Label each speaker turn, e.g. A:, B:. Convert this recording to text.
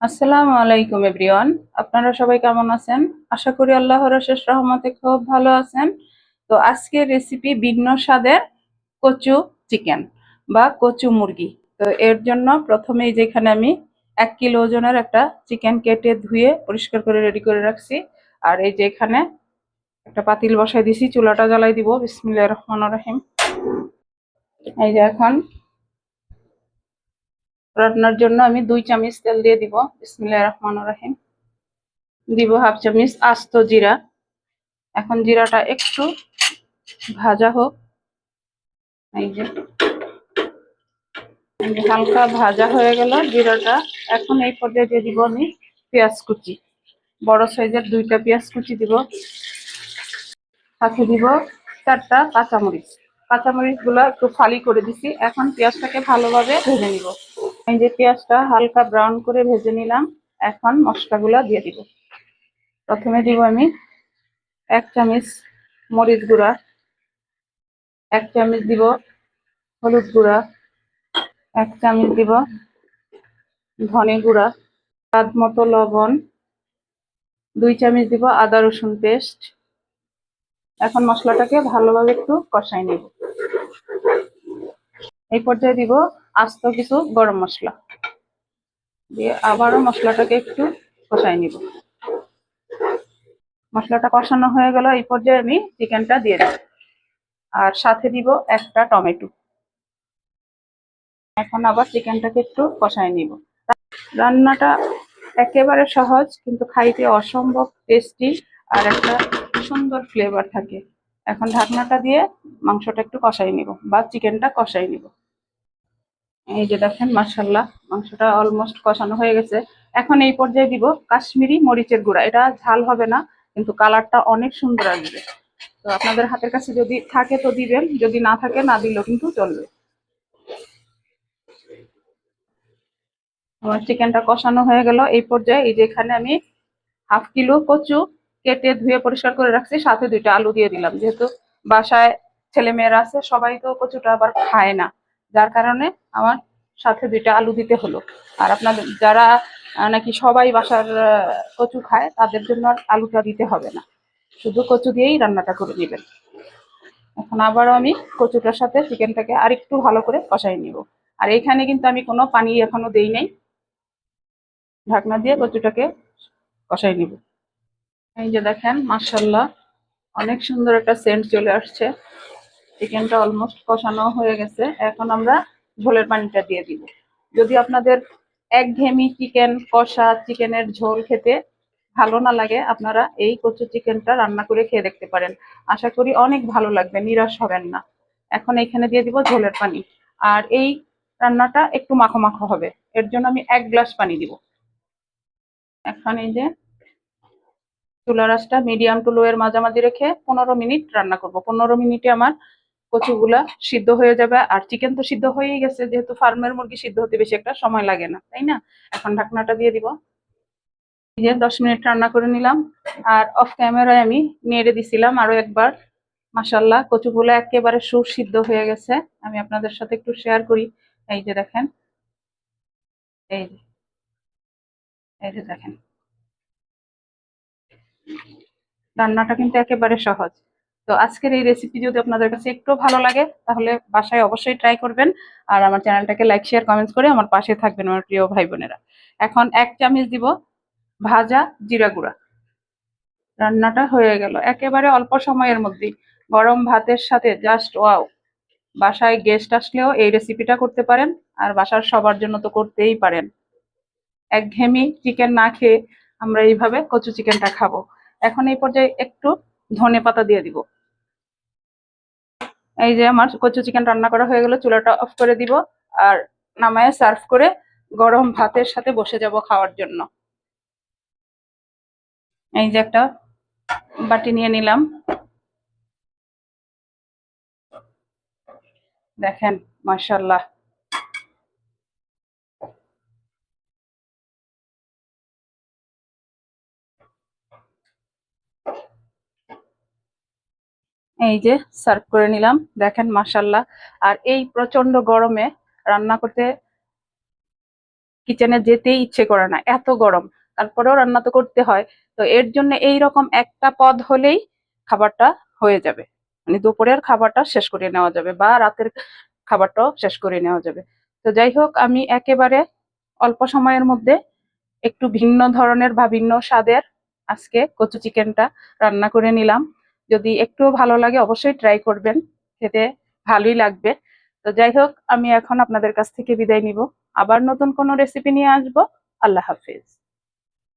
A: আসসালামু আলাইকুম এভরিওয়ান। আপনারা সবাই কেমন আছেন? আশা করি আল্লাহর অশেষ রহমতে খুব ভালো আছেন। তো আজকের রেসিপি ভিন্ন স্বাদের কচু চিকেন বা কচু মুরগি। তো এর জন্য প্রথমেই যেখানে আমি 1 কিলো ওজনের একটা চিকেন কেটে ধুয়ে পরিষ্কার করে রেডি করে রাখছি। আর এই যে এখানে একটা পাতিল বসাই দিছি, চুলাটা জ্বালাই দিব। বিসমিল্লাহির রহমানির রহিম। এই যে এখন রান্নার জন্য আমি 2 চামচ তেল দিয়ে দিব। বিসমিল্লাহির রহমানির রহিম। দিব হাফ চামচ আস্ত জিরা। এখন জিরাটা একটু ভাজা হোক। এই যে হালকা ভাজা হয়ে গেল জিরাটা। এখন এই পর্যায়ে দিয়ে দিব আমি পেঁয়াজ কুচি। বড় সাইজের 2টা পেঁয়াজ কুচি দিব। সাথে দিব 4টা কাঁচামরিচ। কাঁচামরিচ গুলা একটু ফালি করে দিছি। এখন পেঁয়াজটাকে ভালোভাবে ভেজে নিব। এই যে পেঁয়াজটা হালকা ব্রাউন করে ভেজে নিলাম। এখন মশলাগুলা দিয়ে দিব। প্রথমে দিব আমি 1 চামচ মরিচ গুঁড়া, 1 চামচ দিব হলুদ গুঁড়া, 1 চামচ দিব ধনে গুঁড়া, স্বাদ মতো লবণ, 2 চামচ দিব আদা রসুন পেস্ট। এখন মশলাটাকে ভালোভাবে একটু কষাই নেব। এই পর্যায়ে দিব আস্ত কিছু গরম মশলা দিয়ে আবারও মশলাটাকে একটু কষাই নিব। মশলাটা কষানো হয়ে গেল। এই পর্যায়ে আমি চিকেনটা দিয়ে দেব আর সাথে দিব একটা টমেটো। এখন আবার চিকেনটাকে একটু কষাই নিব। রান্নাটা একেবারে সহজ, কিন্তু খাইতে অসম্ভব টেস্টি আর একটা সুন্দর ফ্লেভার থাকে। এখন ঢাকনাটা দিয়ে মাংসটা একটু কষাই নিব বা চিকেনটা কষাই নিব। এই যে দেখেন, মাশাআল্লাহ মাংসটা অলমোস্ট কষানো হয়ে গেছে। এখন এই পর্যায়ে দিব কাশ্মীরি মরিচের গুঁড়া। এটা ঝাল হবে না, কিন্তু কালারটা অনেক সুন্দর আসবে। তো আপনাদের হাতের কাছে যদি থাকে তো দিবেন, যদি না থাকে না দিলেও কিন্তু চলবে। আমার চিকেনটা কষানো হয়ে গেল। এই পর্যায়ে এই যে এখানে আমি হাফ কিলো কচু কেটে ধুয়ে পরিষ্কার করে রাখছি, সাথে 2টা আলু দিয়ে দিলাম। যেহেতু বাসায় ছেলে মেয়েরা আছে, সবাই তো কচুটা আবার খায় না, যার কারণে আমার সাথে 2টা আলু দিতে হলো। আর আপনাদের যারা নাকি সবাই বাসার কচু খায়, তাদের জন্য আর আলুটা দিতে হবে না, শুধু কচু দিয়েই রান্নাটা করে নেবেন। এখন আবারও আমি কচুটার সাথে চিকেনটাকে আর একটু ভালো করে কষাই নিব। আর এখানে কিন্তু আমি কোনো পানি এখনো দেই নাই। ঢাকনা দিয়ে কচুটাকে কষাই নিব। এই যে দেখেন, মাশাআল্লাহ অনেক সুন্দর একটা সেন্ট চলে আসছে। চিকেনটা অলমোস্ট কষানো হয়ে গেছে। এখন আমরা ঝোলের পানিটা দিয়ে দিব। যদি আপনাদের একঘেয়েমি চিকেন কষা, চিকেনের ঝোল খেতে ভালো না লাগে, আপনারা এই কচু চিকেনটা রান্না করে খেয়ে দেখতে পারেন। আশা করি অনেক ভালো লাগবে, নিরাশ হবেন না। এখন এখানে দিয়ে দিব ঝোলের পানি। আর এই রান্নাটা একটু মাখো মাখো হবে, এর জন্য আমি 1 গ্লাস পানি দিব। এখন এই যে চুলার আঁচটা মিডিয়াম টু লো এর মাঝামাঝি রেখে 15 মিনিট রান্না করব। 15 মিনিটে আমার কচুগুলা সিদ্ধ হয়ে যাবে। আর চিকেন তো সিদ্ধ হয়েই গেছে, যেহেতু ফার্মের মুরগি সিদ্ধ হতে বেশি একটা সময় লাগে না, তাই না? এখন ঢাকনাটা দিয়ে দিব। এই যে 10 মিনিট রান্না করে নিলাম। আর অফ ক্যামেরায় আমি নেড়ে দিছিলাম আরো একবার। মাশাআল্লাহ কচুগুলো একেবারে সুসিদ্ধ হয়ে গেছে। আমি আপনাদের সাথে একটু শেয়ার করি। এই যে দেখেন, এই যে এই যে দেখেন, রান্নাটা কিন্তু একেবারে সহজ। তো আজকের এই রেসিপি যদি আপনাদের কাছে একটু ভালো লাগে, তাহলে বাসায় অবশ্যই ট্রাই করবেন। আর আমার চ্যানেলটাকে লাইক শেয়ার কমেন্টস করে আমার পাশে থাকবেন আমার প্রিয় ভাই বোনেরা। এখন 1 চামচ দিব ভাজা জিরা গুঁড়া। রান্নাটা হয়ে গেল একেবারে অল্প সময়ের মধ্যেই। গরম ভাতের সাথে জাস্ট ওয়াও। বাসায় গেস্ট আসলেও এই রেসিপিটা করতে পারেন। আর বাসার সবার জন্য তো করতেই পারেন। একঘেয়েমি চিকেন না খেয়ে আমরা এইভাবে কচু চিকেনটা খাবো। এখন এই পর্যায়ে একটু ধনে পাতা দিয়ে দিব। এই যে আমার কচু চিকেন রান্না করা হয়ে গেল, চুলাটা অফ করে দিব। আর নামায়ে সার্ভ করে গরম ভাতের সাথে বসে যাব খাওয়ার জন্য। এই যে একটা বাটি নিয়ে নিলাম, দেখেন মাশাআল্লাহ। এই যে সার্ভ করে নিলাম, দেখেন মাশাআল্লাহ। আর এই প্রচন্ড গরমে রান্না করতে কিচেনে যেতেই ইচ্ছে করে না, এত গরম। তারপরেও রান্না তো করতে হয়। তো এর জন্য এই রকম একটা পদ হলেই খাবারটা হয়ে যাবে, মানে দুপুরের খাবারটা শেষ করে নেওয়া যাবে বা রাতের খাবারটাও শেষ করে নেওয়া যাবে। তো যাই হোক, আমি একেবারে অল্প সময়ের মধ্যে একটু ভিন্ন ধরনের বা ভিন্ন স্বাদের আজকে কচু চিকেনটা রান্না করে নিলাম। যদি একটুও ভালো লাগে অবশ্যই ট্রাই করবেন, খেতে ভালোই লাগবে। তো যাই হোক, আমি এখন আপনাদের কাছ থেকে বিদায় নিব, আবার নতুন কোনো রেসিপি নিয়ে আসবো। আল্লাহ হাফিজ।